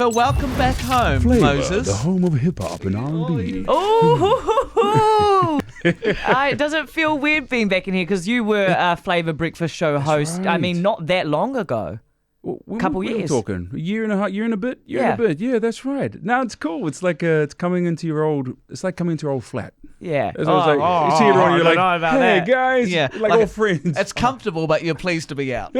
So welcome back home, FLAVA, Moses. the home of hip-hop and R&B. Oh, does it feel weird being back in here? Because you were a FLAVA breakfast show host. right. I mean, not that long ago. Couple What are we years. talking? A year and a bit? Yeah. Yeah, that's right. Now it's cool. It's like it's coming into your old. It's like coming into your old flat. Yeah. It's almost like you see it on. You're I like, don't know about hey that. guys, Yeah, like like old friends. It's comfortable, but you're pleased to be out.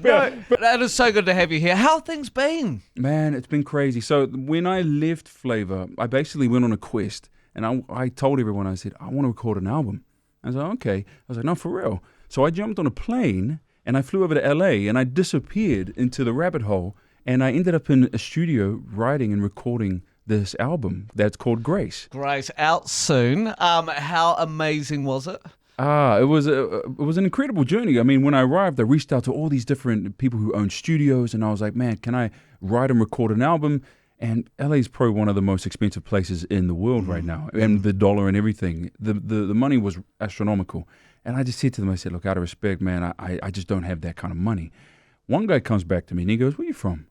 But It is so good to have you here. How have things been? man, it's been crazy. So when I left FLAVA, I basically went on a quest, and I told everyone, I said, I want to record an album. I was like, okay. I was like, no, for real. So I jumped on a plane and I flew over to LA and I disappeared into the rabbit hole, and I ended up in a studio writing and recording this album that's called Grace. Great, out soon. How amazing was it? It was an incredible journey. I mean, when I arrived, I reached out to all these different people who own studios, and I was like, man, can I write and record an album? And LA is probably one of the most expensive places in the world right now, and the dollar and everything. The money was astronomical. And I just said to them, I said, look, out of respect, man, I just don't have that kind of money. One guy comes back to me and he goes, where are you from?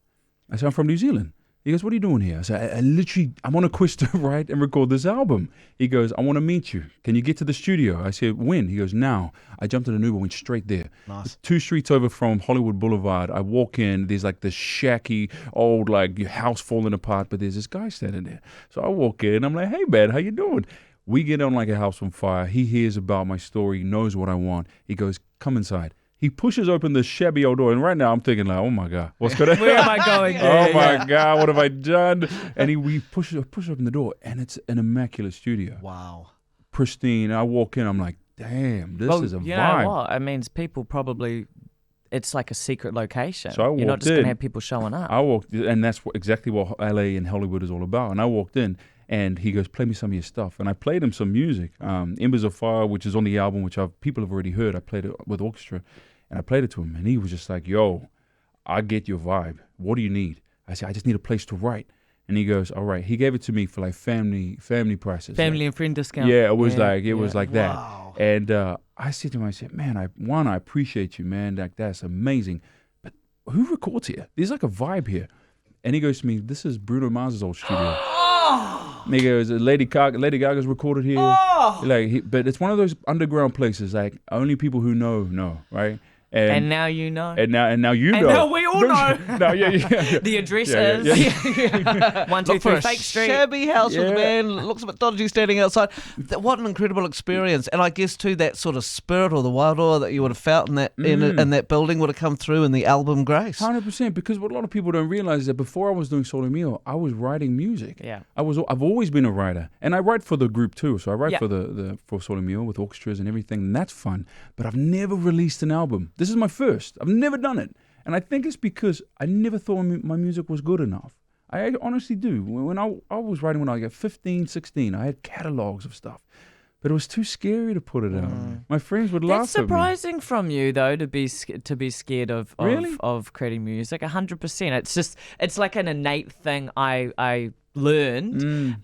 I said, I'm from New Zealand. He goes, what are you doing here? I said, I'm on a quest to write and record this album. He goes, I want to meet you. Can you get to the studio? I said, when? He goes, now. I jumped in an Uber, went straight there. Nice. 2 streets over from Hollywood Boulevard. I walk in, there's like this shacky old like house falling apart, but there's this guy standing there. So I walk in, I'm like, hey man, how you doing? We get on like a house on fire. He hears about my story, he knows what I want. He goes, come inside. He pushes open the shabby old door, and right now I'm thinking like, oh my God, what's going to Where am I going? Oh my God, what have I done? And we push open the door, and it's an immaculate studio. Wow. Pristine. I walk in, I'm like, damn, this is a you vibe. know what? It means people probably, it's like a secret location. So I You're not walked just going in. to have people showing up. I walked, and that's exactly what LA and Hollywood is all about. And I walked in, and he goes, play me some of your stuff. And I played him some music, Embers of Fire, which is on the album, which people have already heard. I played it with orchestra, and I played it to him, and he was just like, yo, I get your vibe. What do you need? I said, I just need a place to write. And he goes, all right. He gave it to me for like family prices. Family and friend discount. Yeah, it was like that. Wow. And I said to him, I said, man, I appreciate you, man. Like, that's amazing. But who records here? There's like a vibe here. And he goes to me, this is Bruno Mars's old studio. And he goes, Lady Gaga's recorded here. But it's one of those underground places, like only people who know, right? And now you know. And now you know. And now we all know. No, yeah. The address Yeah, is 1, 2, Look for 3 a Fake Street. shabby house with a Yeah. man, looks a bit dodgy standing outside. What an incredible experience. And I guess too that sort of spirit or the wild awe that you would have felt in that in that building would have come through in the album Grace. 100%, because what a lot of people don't realize is that before I was doing Solo Mio, I was writing music. Yeah. I've always been a writer, and I write for the group too. So I write Yeah. for Solo Mio with orchestras and everything, and that's fun. But I've never released an album. This is my first. I've never done it, and I think it's because I never thought my music was good enough. I honestly do. When I was writing when I was 15, 16, I had catalogs of stuff, but it was too scary to put it out. My friends would laugh That's at me. surprising from you, though, to be scared of Really? of creating music. 100%. It's like an innate thing I learned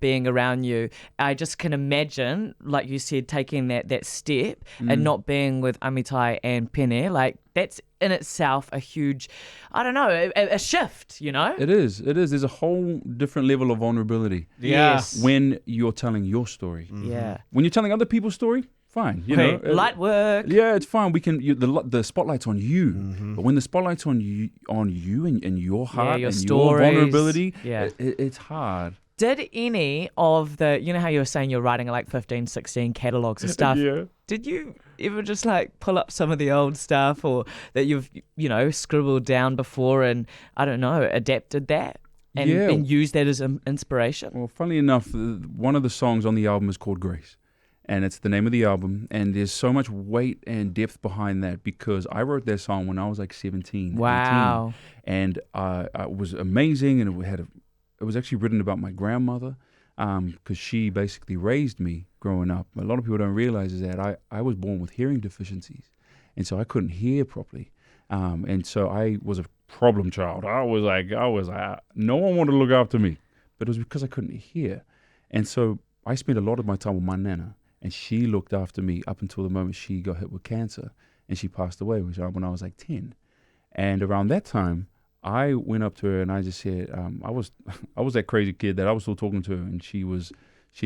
being around you. I just can imagine, like you said, taking that step and not being with Amitai and Pene. Like, that's in itself a huge, I don't know, a shift, you know? It is. There's a whole different level of vulnerability. Yes. When you're telling your story. Yeah. When you're telling other people's story, fine. You know, Light work. Yeah, it's fine. The spotlight's on you, but when the spotlight's on you and your heart your and stories. your vulnerability, Yeah. it's hard. Did any of the, you know how you were saying you're writing like 15, 16 catalogs of stuff? Yeah. Did you ever just like pull up some of the old stuff or that you've, scribbled down before and, I don't know, adapted that and used that as inspiration? Well, funnily enough, one of the songs on the album is called Grace. And it's the name of the album, and there's so much weight and depth behind that because I wrote that song when I was like 17, Wow. 18, and it was amazing, and it was actually written about my grandmother because she basically raised me growing up. A lot of people don't realize is that I was born with hearing deficiencies, and so I couldn't hear properly, and so I was a problem child. I was like, no one wanted to look after me, but it was because I couldn't hear, and so I spent a lot of my time with my nana. And she looked after me up until the moment she got hit with cancer. And she passed away when I was like 10. And around that time, I went up to her and I just said, I was that crazy kid that I was still talking to her, and she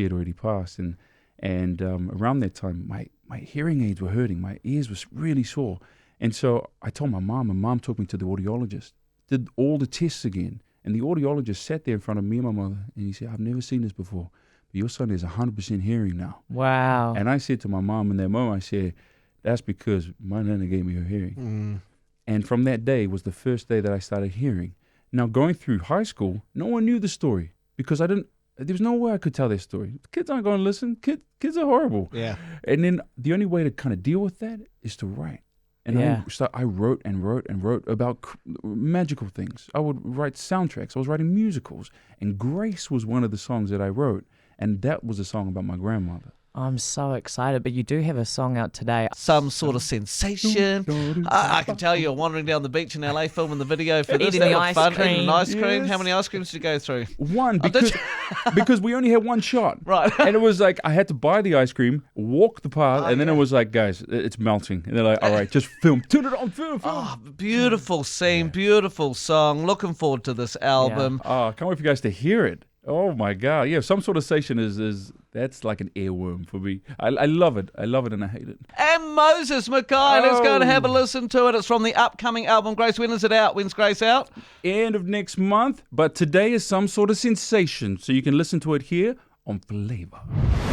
had already passed. And around that time, my hearing aids were hurting. My ears was really sore. And so I told my mom, and Mom took me to the audiologist, did all the tests again. And the audiologist sat there in front of me and my mother, and he said, I've never seen this before, but your son is 100% hearing now. Wow. And I said to my mom in that moment, I said, that's because my nana gave me her hearing. And from that day was the first day that I started hearing. Now, going through high school, no one knew the story because there was no way I could tell their story. Kids aren't going to listen. Kids are horrible. Yeah. And then the only way to kind of deal with that is to write. And I wrote and wrote and wrote about magical things. I would write soundtracks. I was writing musicals. And Grace was one of the songs that I wrote. And that was a song about my grandmother. I'm so excited, but you do have a song out today. Some sort of sensation. I can tell you're wandering down the beach in LA filming the video for this. Eating the ice cream. Eating an ice cream. Yes. How many ice creams did you go through? One, because we only had one shot. Right. And it was like I had to buy the ice cream, walk the path, and then it was like, guys, it's melting. And they're like, all right, just film. Turn it on, film. Oh, beautiful scene, beautiful song. Looking forward to this album. Oh, I can't wait for you guys to hear it. Oh my God. Yeah, Some Sort of Sensation is that's like an earworm for me. I love it. I love it and I hate it. And Moses Mackay, let's go and have a listen to it. It's from the upcoming album, Grace. When is it out? When's Grace out? End of next month. But today is Some Sort of Sensation. So you can listen to it here on FLAVA.